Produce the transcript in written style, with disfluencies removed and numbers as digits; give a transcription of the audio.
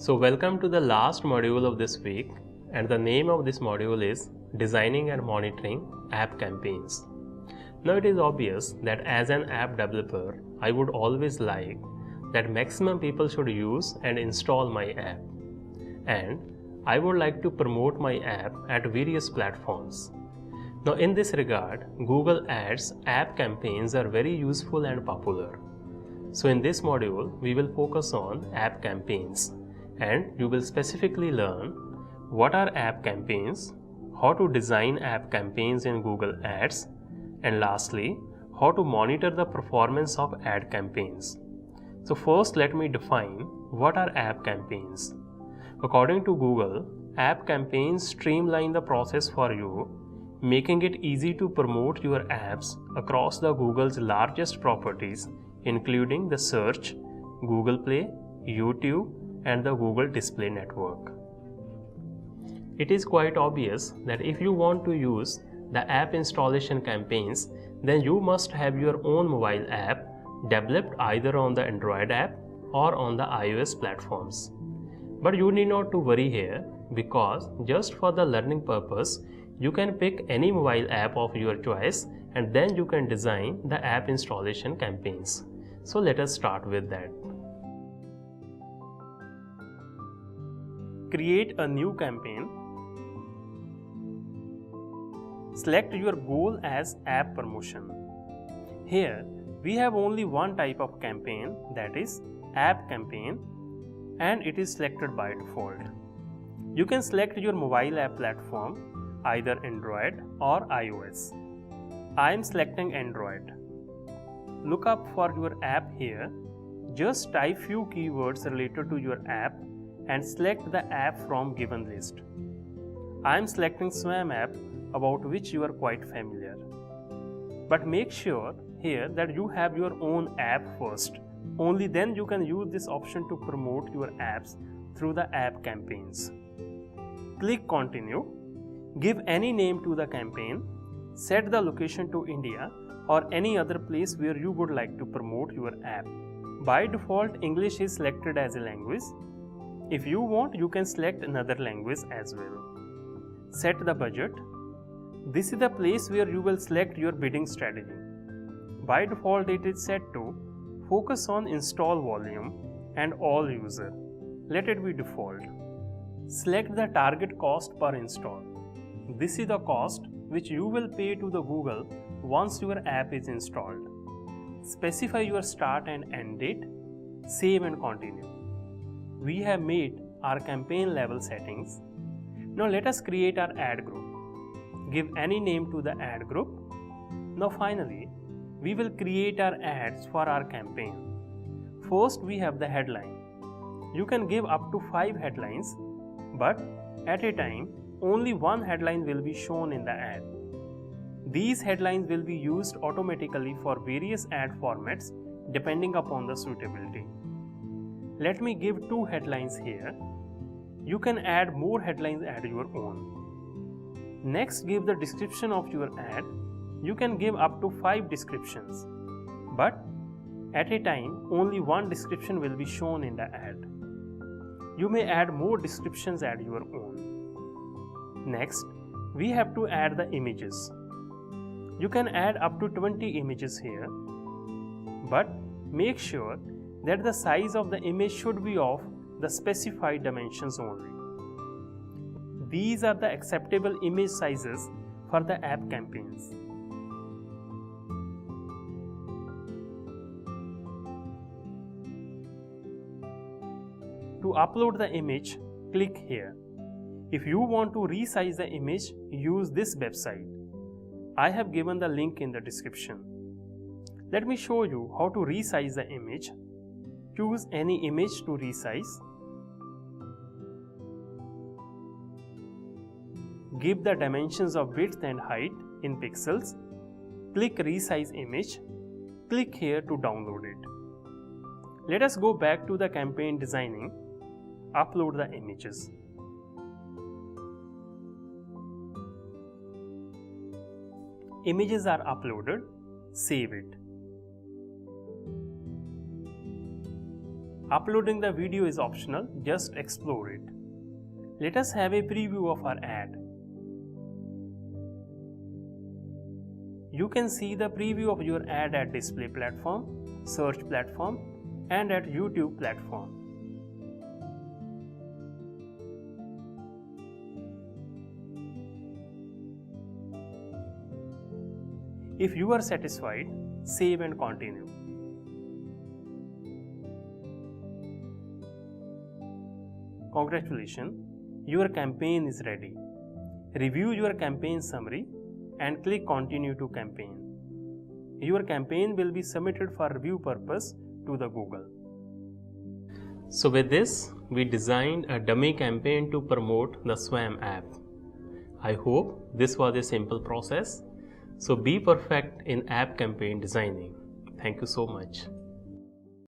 So welcome to the last module of this week, and the name of this module is Designing and Monitoring App Campaigns. Now it is obvious that as an app developer, I would always like that maximum people should use and install my app. And I would like to promote my app at various platforms. Now in this regard, Google Ads app campaigns are very useful and popular. So in this module, we will focus on app campaigns, and you will specifically learn what are app campaigns, how to design app campaigns in Google Ads, and lastly, how to monitor the performance of ad campaigns. So first let me define what are app campaigns. According to Google, app campaigns streamline the process for you, making it easy to promote your apps across the Google's largest properties, including the search, Google Play, YouTube, and the Google Display Network. It is quite obvious that if you want to use the app installation campaigns, then you must have your own mobile app developed either on the Android app or on the iOS platforms. But you need not to worry here, because just for the learning purpose, you can pick any mobile app of your choice and then you can design the app installation campaigns. So let us start with that. Create a new campaign. Select your goal as app promotion. Here we have only one type of campaign, that is app campaign, and it is selected by default. You can select your mobile app platform, either Android or iOS. I am selecting Android. Look up for your app here. Just type few keywords related to your app and select the app from given list. I am selecting Swam app, about which you are quite familiar. But make sure here that you have your own app first. Only then you can use this option to promote your apps through the app campaigns. Click Continue. Give any name to the campaign. Set the location to India or any other place where you would like to promote your app. By default, English is selected as a language. If you want, you can select another language as well. Set the budget. This is the place where you will select your bidding strategy. By default, it is set to focus on install volume and all user. Let it be default. Select the target cost per install. This is the cost which you will pay to the Google once your app is installed. Specify your start and end date. Save and continue. We have made our campaign level settings. Now let us create our ad group. Give any name to the ad group. Now finally, we will create our ads for our campaign. First, we have the headline. You can give up to 5 headlines, but at a time, only one headline will be shown in the ad. These headlines will be used automatically for various ad formats depending upon the suitability. Let me give 2 headlines here. You can add more headlines at your own. Next, give the description of your ad. You can give up to 5 descriptions, but at a time, only one description will be shown in the ad. You may add more descriptions at your own. Next, we have to add the images. You can add up to 20 images here, but make sure that the size of the image should be of the specified dimensions only. These are the acceptable image sizes for the app campaigns. To upload the image, click here. If you want to resize the image, use this website. I have given the link in the description. Let me show you how to resize the image. Choose any image to resize. Give the dimensions of width and height in pixels. Click Resize Image. Click here to download it. Let us go back to the campaign designing. Upload the images. Images are uploaded. Save it. Uploading the video is optional, just explore it. Let us have a preview of our ad. You can see the preview of your ad at display platform, search platform, and at YouTube platform. If you are satisfied, save and continue. Congratulations, your campaign is ready. Review your campaign summary and click Continue to Campaign. Your campaign will be submitted for review purpose to the Google. So with this, we designed a dummy campaign to promote the SWAM app. I hope this was a simple process. So be perfect in app campaign designing. Thank you so much.